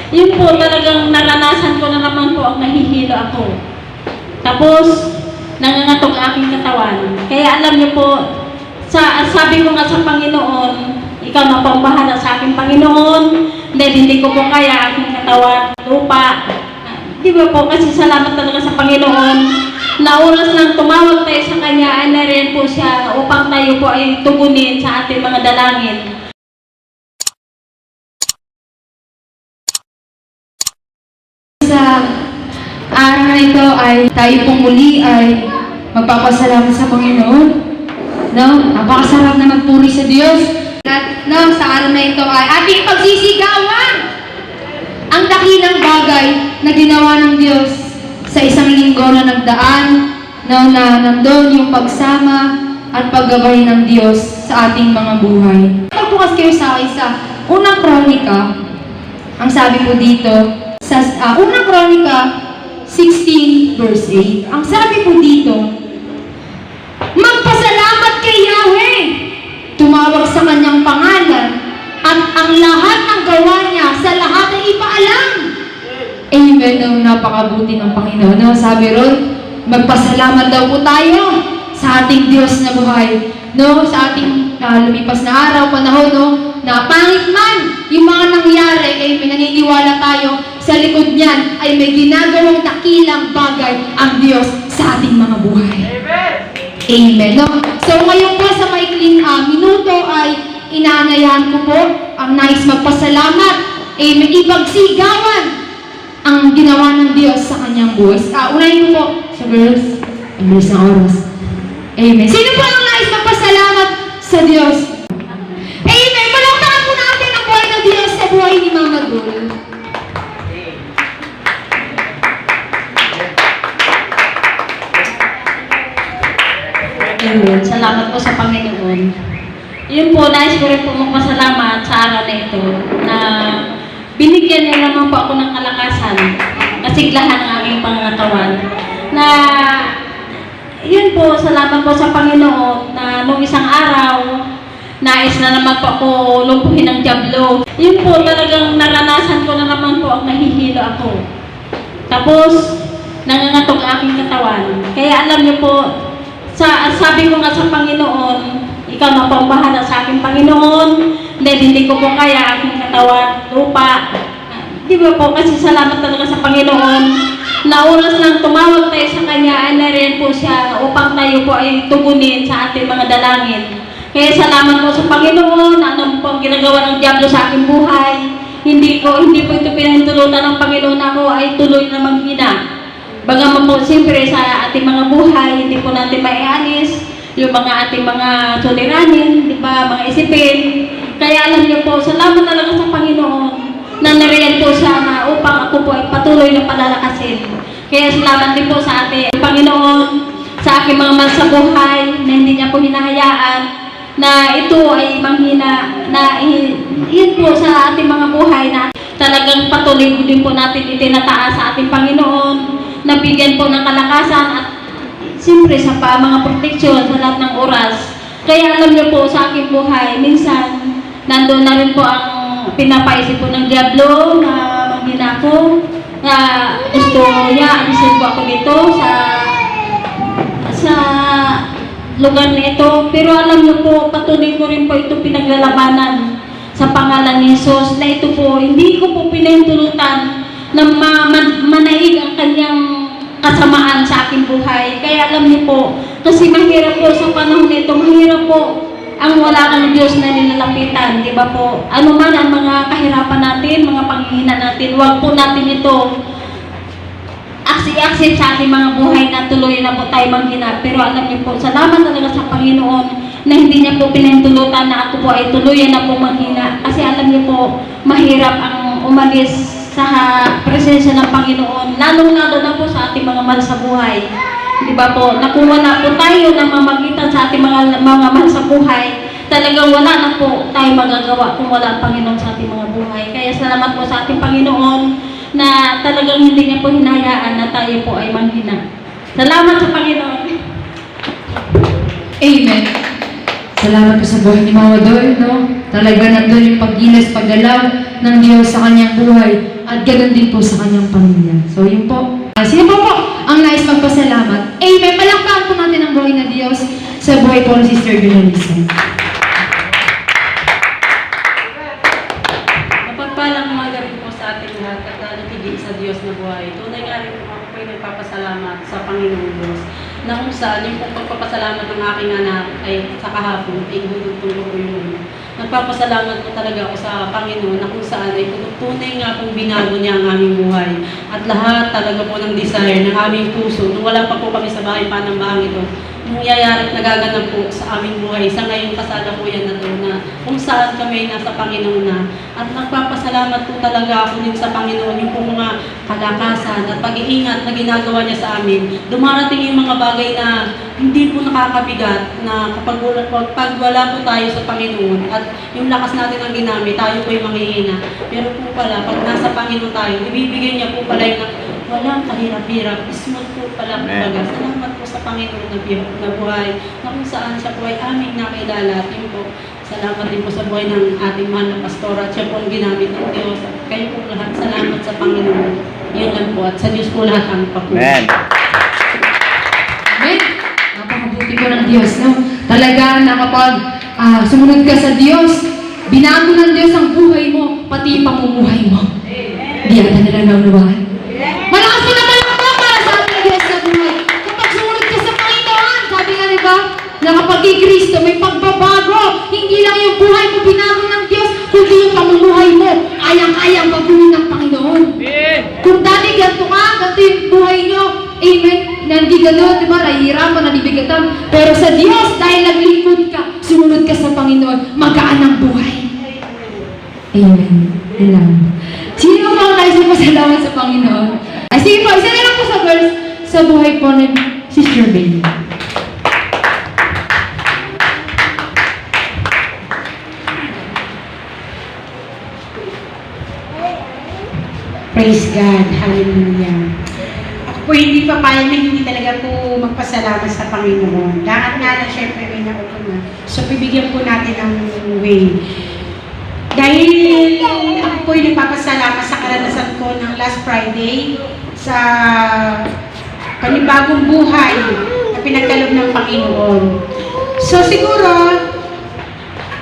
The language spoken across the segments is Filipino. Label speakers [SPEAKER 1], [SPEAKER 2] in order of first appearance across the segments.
[SPEAKER 1] Yun po talagang naranasan ko na naman po ang nahihilo ako. Tapos, nangangatog aking katawan. Kaya alam niyo po, sabi ko nga sa Panginoon, ikaw na pong bahala sa aking Panginoon, dahil hindi ko po kaya aking katawan, lupa. Di ba po, kasi salamat talaga sa Panginoon, na oras lang tumawag tayo sa Kanya, ay narin po siya upang tayo po ay tugunin sa ating mga dalangin.
[SPEAKER 2] Sa araw na ito ay tayo pong muli ay magpapasalamat sa Panginoon. No? Napakasarap na magpuri sa Diyos. At no, sa araw na ito ay ating pagsisigawan ang dakilang bagay na ginawa ng Diyos sa isang linggo na nagdaan, no, na nandun yung pagsama at paggabay ng Diyos sa ating mga buhay. Magbukas kayo sa isa. Unang Kronika, ang sabi po dito, sa Unang Kronika 16 verse 8. Ang sabi po dito, magpasalamat kay Yahweh, tumawag sa kanyang pangalan, at ang lahat ng gawa niya sa lahat ay ipaalam. Amen. No, napakabuti ng Panginoon. No, sabi ron, magpasalamat daw po tayo sa ating Diyos na buhay. No, sa ating lumipas na araw, panahon, no, na pangit man yung mga nangyari, ay naniniwala tayo sa likod niyan ay may ginagawang dakilang bagay ang Diyos sa ating mga buhay. Amen! Amen. No? So ngayon po sa maikling minuto ay inaanayahan ko po ang nais magpasalamat, amen, ipagsigawan ang ginawa ng Diyos sa kanyang buhay. Unahin ko po sa girls, ang bilis na oras. Amen. Sino po ang nais magpasalamat sa Diyos? Amen. Palakpakan po natin ang buhay ng Diyos sa buhay ni Mama Gul.
[SPEAKER 1] Amen. Salamat po sa Panginoon. Yun po, nais ko rin po magpasalamat sa araw na ito na binigyan niya naman po ako ng kalakasan, kasiglahan ng aking pangangatawan. Na yun po, salamat po sa Panginoon na nung isang araw, nais na naman po ako lumpuhin ng dyablo. Yun po, talagang naranasan ko na naman po ang nahihilo ako. Tapos, nangangatog aking katawan. Kaya alam niyo po, sabi ko nga sa Panginoon, ikaw na pong bahala sa aking Panginoon, dahil hindi ko po kaya aking katawan, lupa. Di ba po, kasi salamat talaga sa Panginoon, na oras lang tumawag tayo sa Kanya, ay narin po siya upang tayo po ay tugunin sa ating mga dalangin. Kaya salamat po sa Panginoon, na anong po ang ginagawa ng dyablo sa aking buhay, hindi po ito pinahintulutan ng Panginoon, ako ay tuloy na maghina. Bagaman po, siyempre sa ating mga buhay, hindi po natin maialis yung mga ating mga suliranin, di ba, mga isipin. Kaya alam niyo po, salamat talaga sa Panginoon na nariyan po siya na upang ako po ay patuloy na palalakasin. Kaya salamat din po sa ating Panginoon, sa aking mga mahal sa buhay, na hindi niya po hinahayaan na ito ay manghina, na yun po sa ating mga buhay na talagang patuloy din po natin itinataas sa ating Panginoon, nabigyan po ng kalakasan at siyempre sa mga proteksyon sa lahat ng oras. Kaya alam niyo po sa aking buhay, minsan nandoon na rin po ang pinapaisip po ng dyablo na manghina ko, na gusto niya alisin po ako dito sa lugar na ito. Pero alam niyo po, patuloy ko rin po ito pinaglalabanan sa pangalan ni Jesus, na ito po, hindi ko po pinahintulutan na manaig ang kanyang kasamaan sa aking buhay. Kaya alam niyo po, kasi mahirap po sa panahon nito, mahirap po ang wala kang Diyos na nilalapitan, di ba po? Ano man ang mga kahirapan natin, mga panghihina natin, huwag po natin ito accept sa ating mga buhay na tuloy na po tayo manghina. Pero alam niyo po, salamat talaga sa Panginoon na hindi niya po pinahintulutan na ako po ay tuluyan na po manghina. Kasi alam niyo po, mahirap ang umalis sa presensya ng Panginoon, lalong-lalo na po sa ating mga mahal sa buhay. Di ba po? Nakuha na po tayo ng mamagitan sa ating mga mahal sa buhay. Talagang wala na po tayo magagawa kung wala ang Panginoon sa ating mga buhay. Kaya salamat po sa ating Panginoon na talagang hindi niya po hinayaan na tayo po ay manghina. Salamat sa Panginoon.
[SPEAKER 2] Amen. Salamat po sa buhay ni Mama Dol, no? Talaga nandun yung paggilas, paggalaw ng Diyos sa kanyang buhay. At ganun din po sa kanyang pamilya. So yun po. Sino po ang nais magpasalamat? Amen. Palakpakan po natin ang buhay na Diyos sa buhay po ng Sister Junalisa.
[SPEAKER 1] Mapagpalang umaga rin po sa ating lahat at nakikinig sa Diyos na buhay. Tunay nga rin po ako po'y nagpapasalamat sa Panginoong Diyos na kung saan yung pong pagpapasalamat ng aking anak ay sa kahapon ay hudugtong ko yun. Nagpapasalamat po talaga ako sa Panginoon na kung saan ay tunay nga pong binago niya ang aming buhay. At lahat talaga po ng desire ng aming puso, nung wala pa po kami sa bahay panambahang ito, nangyayari at nagaganap po sa aming buhay. Sa ngayon kasada po yan na to na kung saan kami nasa Panginoon na. At nagpapasalamat po talaga ako din sa Panginoon yung po mga kalakasan at pag-iingat na ginagawa niya sa amin. Dumarating yung mga bagay na hindi po nakakabigat na pag wala po tayo sa Panginoon at yung lakas natin ang ginamit, tayo po yung manghihina. Pero po pala, pag nasa Panginoon tayo, ibibigay niya po pala yung walang kahirap-hirap. Smooth po pala po baga. Salamat po sa Panginoon na buhay na kung saan siya po ay aming nakilala. At yun po, salamat din po sa buhay ng ating mahal na pastora at siya po ang ginamit ng Diyos. At kayo po lahat, salamat sa Panginoon. Yun lang po. At sa Diyos po lahat ang papuri.
[SPEAKER 3] Amen.
[SPEAKER 2] Amen. Napakabuti po ng Diyos, no? Talaga na kapag sumunod ka sa Diyos, binago ng Diyos ang buhay mo, pati yung pamumuhay mo. Hindi ata nila naunawahan. Malakas mo naman ako para sa ating Diyos na buhay. Kapag sumunod ka sa Panginoon, sabi nga diba, na kapag kay Kristo may pagbabago, hindi lang yung buhay mo binago ng Diyos, kundi yung pamumuhay mo, kayang-kayang baguhin ng Panginoon. Kung dati ganito ka, ganito yung buhay nyo, amen, na hindi gano'n, diba, nahihirapan, nanibigatan, pero sa Diyos, dahil naglingkod ka, sumunod ka sa Panginoon, magaan ang buhay. Amen. Yun lang. Sino po ang nais na pasalamat sa Panginoon? Ay, sige po, isa na lang po sa verse sa buhay po ng Sister Bailey.
[SPEAKER 4] Praise God. Hallelujah. Ako po hindi papayag na hindi talaga po magpasalamat sa Panginoon. Lahat nga na syempre may nakuha na. So, bibigyan po natin ng way. Dahil ako po yung nagpapasalamat sa karanasan ko ng last Friday sa panibagong buhay na pinagkaloob ng Panginoon. So, siguro,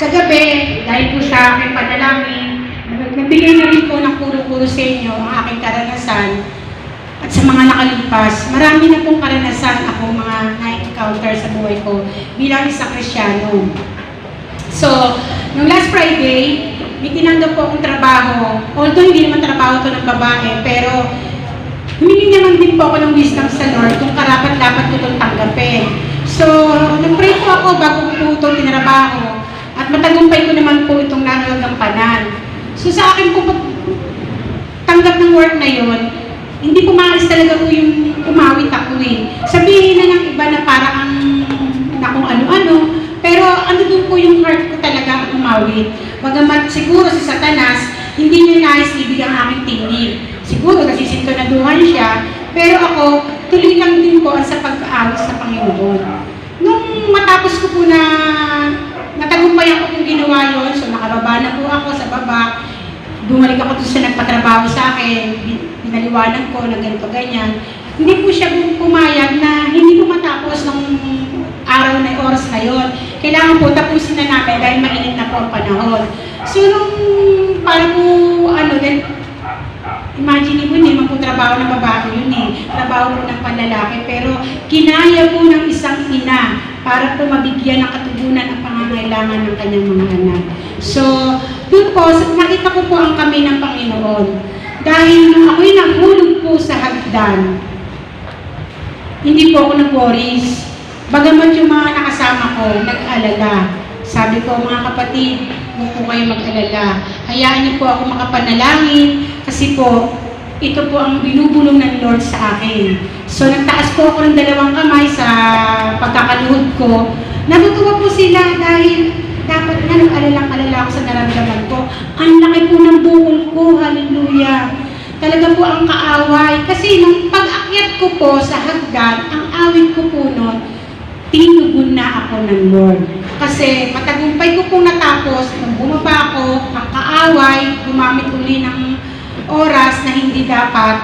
[SPEAKER 4] kagabi, dahil po sa aking panalangin, nagbigay na rin po ng puro-puro sa inyo ang aking karanasan at sa mga nakalipas. Marami na pong karanasan ako mga na-encounter sa buhay ko bilang isang Kristiyano. So, nung last Friday, may tinanggap po akong trabaho. Although hindi naman trabaho to ng babae, pero humingi naman din po ako ng wisdom sa Lord kung karapat-dapat ko itong tanggapin. So, nag-pray po ako bago ko po itong tinrabaho at matagumpay ko naman po itong nangagampanan. So, sa akin po tanggap ng work na yon, hindi po maalis talaga po yung umawit ako eh. Sabihin na ng iba na parang na kung ano-ano, pero ano doon po yung heart ko talaga umawit. Bagamat siguro si Satanas, hindi niya nais ibig ang aking tingin. Siguro nasisintonaduhan siya, pero ako, tuloy lang din po sa pag-aawit sa Panginoon. Nung matapos ko po na natagumpayan ko kung ginawa yun, so nakababa na po ako sa baba, bumalik ako doon sa nagpatrabaho sa akin, pinaliwanag ko na ganito ganyan. Hindi po siya pumayag na hindi po matapos ng araw na oras na yon. Kailangan po tapusin na namin dahil mainit na po ang panahon. So nung parang po then imagine mo, hindi man po trabaho ng babae yun eh. Trabaho po ng panlalaki. Pero kinaya po ng isang ina para po mabigyan ng katugunan ang pangangailangan ng kanyang mga anak. So, doon po, nakita ko po ang kami ng Panginoon. Dahil nung ako'y nahulog po sa hagdan, hindi po ako nag-worries. Bagamat yung mga nakasama ko, nag-alala. Sabi ko, mga kapatid, huwag po kayo mag-alala. Hayaan niyo po ako makapanalangin kasi po, ito po ang binubulong ng Lord sa akin. So, nagtaas po ako ng 2 kamay sa pagkakaluhod ko. Natutuwa po sila dahil dapat nga nag-alala ako sa naramdaman ko. Ang laki po ng bukol ko, hallelujah. Talaga po ang kaaway. Kasi nung pag-akyat ko po sa hagdan, ang awit ko po noon, tinugon na ako ng Lord. Kasi matagumpay ko pong natapos, nung bumaba ako, ang kaaway, gumamit uli ng oras na hindi dapat.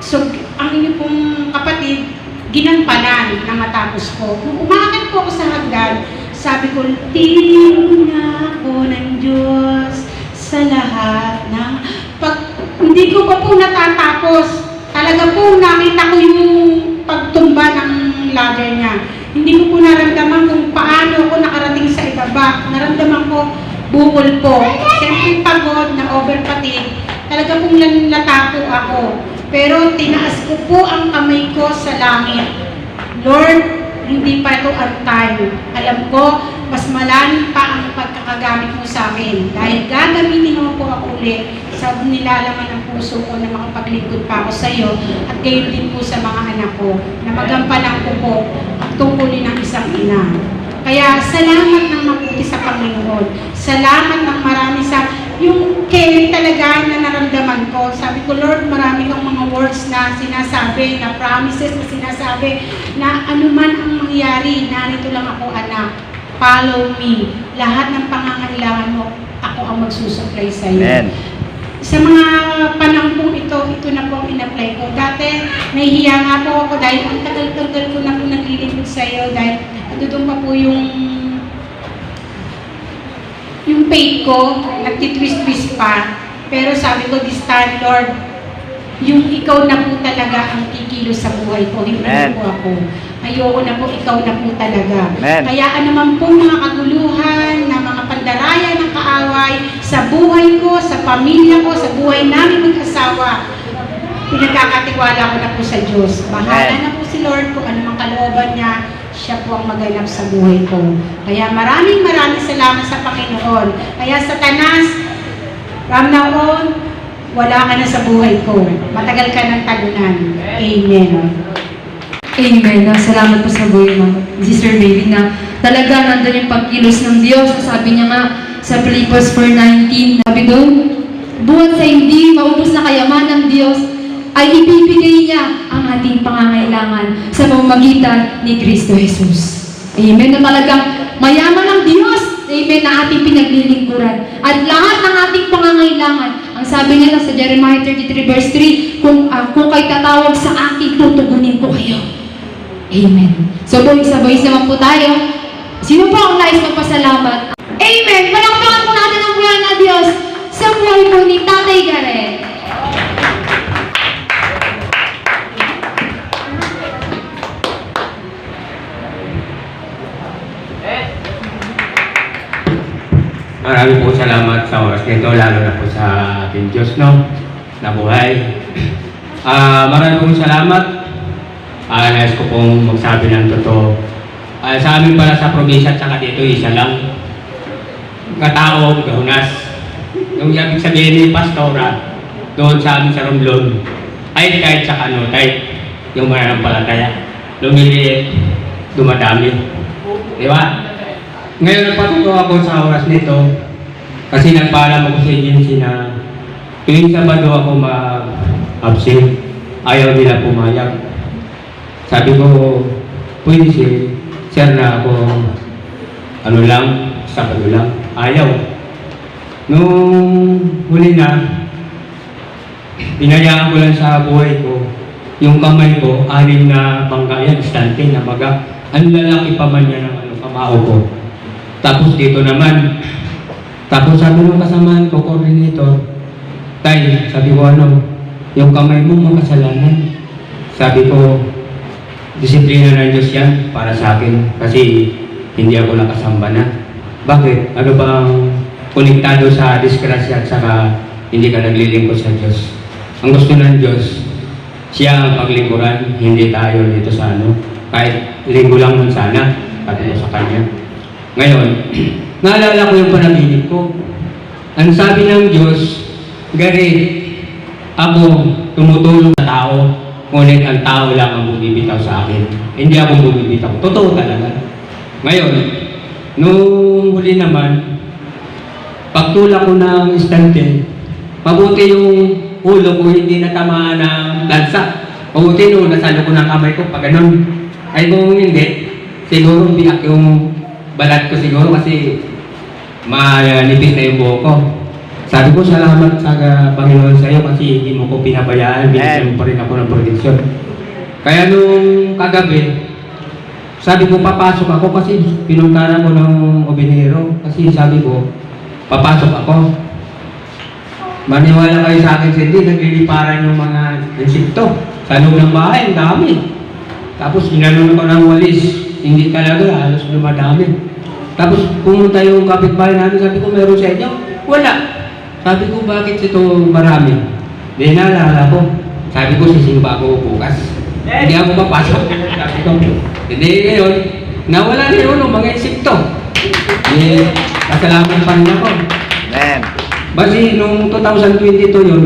[SPEAKER 4] So, ang inyo pong kapatid, ginampanan na matapos ko. Nung umakit po ako sa hagdan, sabi ko, tinig na ako ng Diyos sa lahat ng... Hindi ko pa po natatapos. Talaga po nakita ko yung pagtumba ng ladder niya. Hindi ko po naramdaman kung paano ako nakarating sa ibaba. Naramdaman ko, bukol po. Siyempre pagod na over-fatigue. Talaga pong nanlata po ako. Pero tinaas ko po ang kamay ko sa langit. Lord, hindi pa ito ang time. Alam ko, mas malalim pa ang pagkakagamit mo sa akin. Dahil gagamitin mo po ako ulit sa nilalaman ng puso ko na makapaglingkod pa ako sa iyo at gayon din po sa mga anak ko na magampanan ko po ang tungkulin ng isang ina. Kaya salamat ng mabuti sa Panginoon. Salamat ng marami sa yung caring talaga na naramdaman ko. Sabi ko, Lord, marami kang mga words na sinasabi, na promises na sinasabi, na anuman ang mangyari, narito lang ako, anak. Follow me. Lahat ng pangangailangan mo, ako ang magsusupply sa iyo.
[SPEAKER 3] Amen.
[SPEAKER 4] Sa mga panahon pong ito na po ang in-apply ko. Dati, nahihiya nga po ako dahil ang tagal-tagal ko na po naglilingkod sa iyo dahil doon pa po yung faith ko, nagtitwist-twist pa. Pero sabi ko, this time, Lord, yung ikaw na po talaga ang kikilos sa buhay ko, hindi na po ako. Ayoko na po, ikaw na po talaga.
[SPEAKER 3] Amen.
[SPEAKER 4] Kaya anuman po mga kaguluhan, na mga pandaraya ng kaaway, sa buhay ko, sa pamilya ko, sa buhay namin mag-asawa, pinagkakatiwala ko na po sa Diyos. Bahala na po si Lord kung anumang kalooban niya, siya po ang maganap sa buhay ko. Kaya maraming salamat sa Panginoon. Kaya Satanas, from now on, wala ka na sa buhay ko. Matagal ka ng tagunan. Amen.
[SPEAKER 2] Amen. Salamat po sa buhay mo, Sister Baby, na talaga nandun yung pagkilos ng Diyos. Sabi niya nga sa Philippians 4:19, sabi doon, buwan sa hindi maubos na kayaman ng Diyos, ay ibibigay niya ang ating pangangailangan sa pamamagitan ni Kristo Jesus. Amen. Na talagang mayaman ang Diyos. Amen. Na ating pinaglilingkuran. At lahat ng ating pangangailangan, ang sabi niya sa Jeremiah 33 verse 3, kung kayo tatawag sa akin, tutugunin ko kayo. Amen. So, boys naman po tayo. Sino po ang nais magpasalamat? Amen. Palakpakan po natin ang buhay na Diyos sa buhay po ni Tatay Gareth.
[SPEAKER 5] Maraming po salamat sa oras nito, lalo na po sa ating Diyos, no? Na buhay. Maraming pong salamat. Nais ko pong magsabi ng totoo. Sa amin pala sa probinsya at saka dito, isa lang. Katao, gahunas. Yung ibig sabihin ni Pastora, doon sa amin sa Romblon, ay kahit sa kahit yung mananampalataya, lumiliit, dumadami. Di ba? Ngayon nagpatuto ako sa oras nito kasi nagpaalam ako sa agency na tuwing Sabado ako mag-absent. Ayaw nila pumayag. Sabi ko, pwede sir na ako Sabado lang. Ayaw. Nung huli na, pinayaan ko lang sa buhay ko. Yung kamay ko, 6 na bangga yan, stante na baga. Ang lalaki pa man yan ng kamao ko. Tapos dito naman, tapos sabi ng kasamahan ko, coordinator, Tay, sabi ko yung kamay mo makasalanan. Sabi ko, disiplina ng Diyos yan para sa akin kasi hindi ako nakasamba na. Bakit? Ano bang konektado sa disgrasya at saka hindi ka naglilingkod sa Diyos? Ang gusto ng Diyos, siya ang paglingkuran, hindi tayo dito sa kahit linggo lang nun sana, pati sa Kanya. Ngayon, naalala ko yung panaginip ko. Ang sabi ng Diyos, Gareth, ako tumutulong sa tao, ngunit ang tao lang ang bumibitaw sa akin. Hindi ako bumibitaw. Totoo talaga. Ngayon, nung huli naman, pagtulak ko ng istante, mabuti yung ulo ko hindi natamaan ng lansa. Mabuti nung nasalo ko ng kamay ko, pag ganun. Ay kung hindi, siguro biyak yung balat ko siguro kasi manipis na yung buhok ko. Sabi ko, salamat sa Panginoon sa iyo kasi hindi mo ko pinabayaan, binigyan mo pa rin ako ng protection. Kaya nung kagabi, sabi ko, papasok ako kasi pinuntahan ako ng obinero. Kasi sabi ko, papasok ako. Maniwala kayo sa akin, hindi, nagliliparan yung mga insekto. Sa loob ng bahay, ang dami. Tapos inanon ko ng walis, hindi talaga, halos dumadami. Tapos pumunta yung kapitbahay namin, sabi ko, meron sa inyo? Wala. Sabi ko, bakit ito marami? Di naalala ko. Sabi ko, sisimba ako bukas. Hindi ako papasok. Sabi ko, hindi ngayon, nawala na yun mga insekto. Kasalamat pa rin ako.
[SPEAKER 3] Amen.
[SPEAKER 5] Basi nung 2022 yun,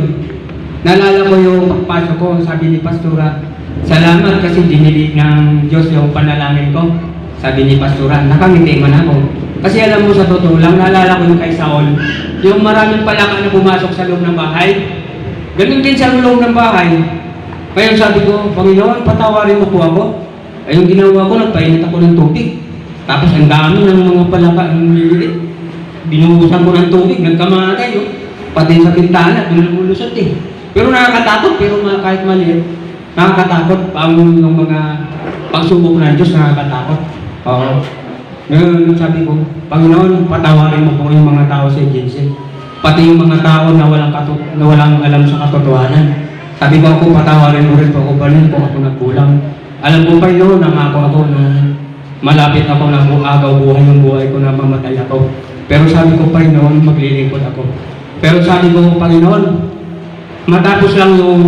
[SPEAKER 5] naalala ko yung pagpasok ko, sabi ni Pastora, salamat kasi dinilig ng Diyos yung panalangin ko. Sabi ni Pastora, nakangiti man ako. Kasi alam mo sa totoo lang, naalala ko yung kay Saul, yung maraming palaka na pumasok sa loob ng bahay. Ganun din sa loob ng bahay. Kaya sabi ko, Panginoon, patawarin mo po ako. Ay yung ginawa ko, nagpainit ako ng tubig. Tapos ang dami ng mga palaka ang nililit. Binuhusan ko ng tubig, nagkamatay. Oh. Pati sa bintana, lumulusot eh. Pero nakakatakot, pero kahit maliit, nakakatakot. Yung mga pagsubok ng Diyos, nakakatakot. Oo. Ngayon, sabi ko, Panginoon, patawarin mo po yung mga tao sa agency. Pati yung mga tao na walang alam sa katotohanan. Sabi ko ako, patawarin mo rin po ako balin kung ako nagkulang. Alam ko pa yun, nangako ako na malapit ako na agaw buhay yung buhay ko na mamatay ako. Pero sabi ko pa noon, maglilingkod ako. Pero sabi ko, Panginoon, matapos lang yung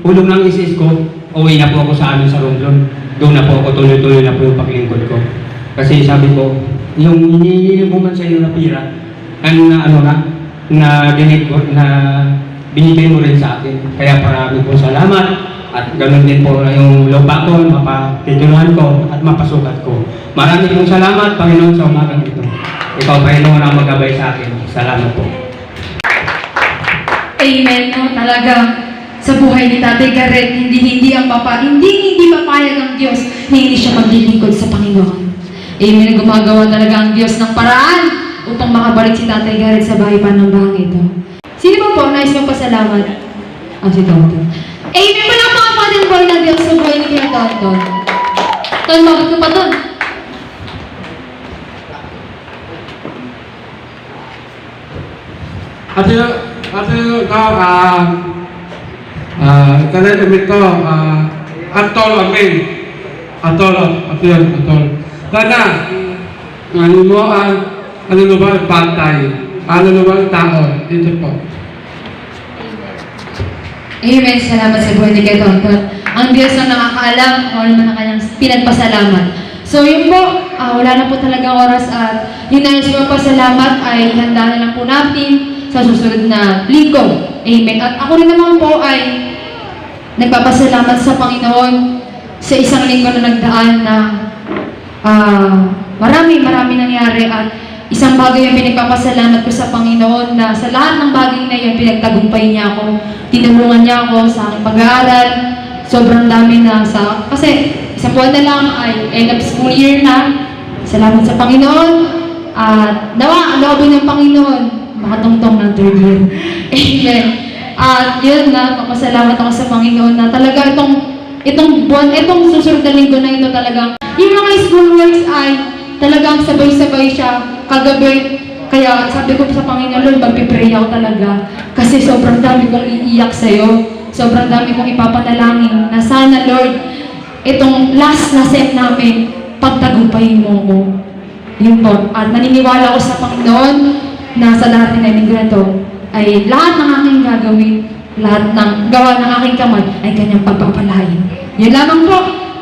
[SPEAKER 5] hulog ng isis ko, uwi na po ako sa amin sa Romblon. Doon na po ako, tuloy-tuloy na po yung paglingkod ko. Kasi sabi ko, yung hinihingi mo man sa iyo na pira, na binigay mo rin sa akin. Kaya marami po salamat. At ganoon din po yung lupa ko, mapatitunuhan ko at mapasukat ko. Marami pong salamat, Panginoon, sa umagang ito. Ikaw, Panginoon, ang magabay sa akin. Salamat po.
[SPEAKER 2] Amen, no? Talaga, sa buhay ni Tatay Garrett, hindi papayag ang Diyos na hindi siya maglilingkod sa Panginoon. Amen, gumagawa talaga ang Diyos ng paraan upang makabalik si Tatay Garrett sa bahay panambahang ito. Sino ba po nais magpasalamat? Si Tonton. Amen, palakpakan po ng buhay ng Diyos sa buhay ni Kuya Tonton. Ton, bakit ko pa Ton?
[SPEAKER 6] Kanay kami to, atol amin. Atol. Kana, ano ba batay? Ano ba tao? Dito po.
[SPEAKER 2] Amen, salamat sa buhay ni Kuya Tonton. Ang Diyos ang nakakaalam kung ano man ang kanyang pinagpasalamat. So yun po, wala na po talagang oras at yung nais mo pasalamat ay handa na lang po natin sa susunod na linggo. Amen. At ako rin naman po ay nagpapasalamat sa Panginoon sa isang linggo na nagdaan na marami nangyari at isang bagay yung pinagpapasalamat ko sa Panginoon na sa lahat ng bagay na yun pinagtagumpay niya ako. Tinulungan niya ako sa aking pag-aaral. Sobrang dami na kasi isang buwan na lang ay end of school year na. Salamat sa Panginoon at nawa, loobin ng Panginoon makatungtong ng third year. Amen. At yun na, papasalamat ako sa Panginoon na talaga itong susunod na linggo na ito talagang, yung mga school works ay talagang sabay-sabay siya kagabi. Kaya sabi ko sa Panginoon, Lord, magpipray ako talaga. Kasi sobrang dami kong iiyak sa'yo. Sobrang dami kong ipapanalangin na sana, Lord, itong last na set namin, pagtagumpayin mo ko. Yun po. At naniniwala ko sa Panginoon na sa lahat ng linggo na ito, ay lahat ng aking gagawin, lahat ng gawa ng aking kamay, ay kanyang pagpapalain. Yun lamang po.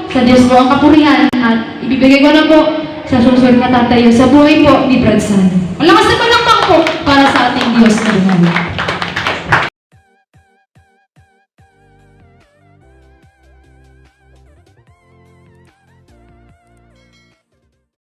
[SPEAKER 2] Sa Diyos po ang kapurihan at ibibigay ko na po sa susunod na tatayo sa buhay po ni Brad San. Malakas na palakpak po para sa ating Diyos na buhay.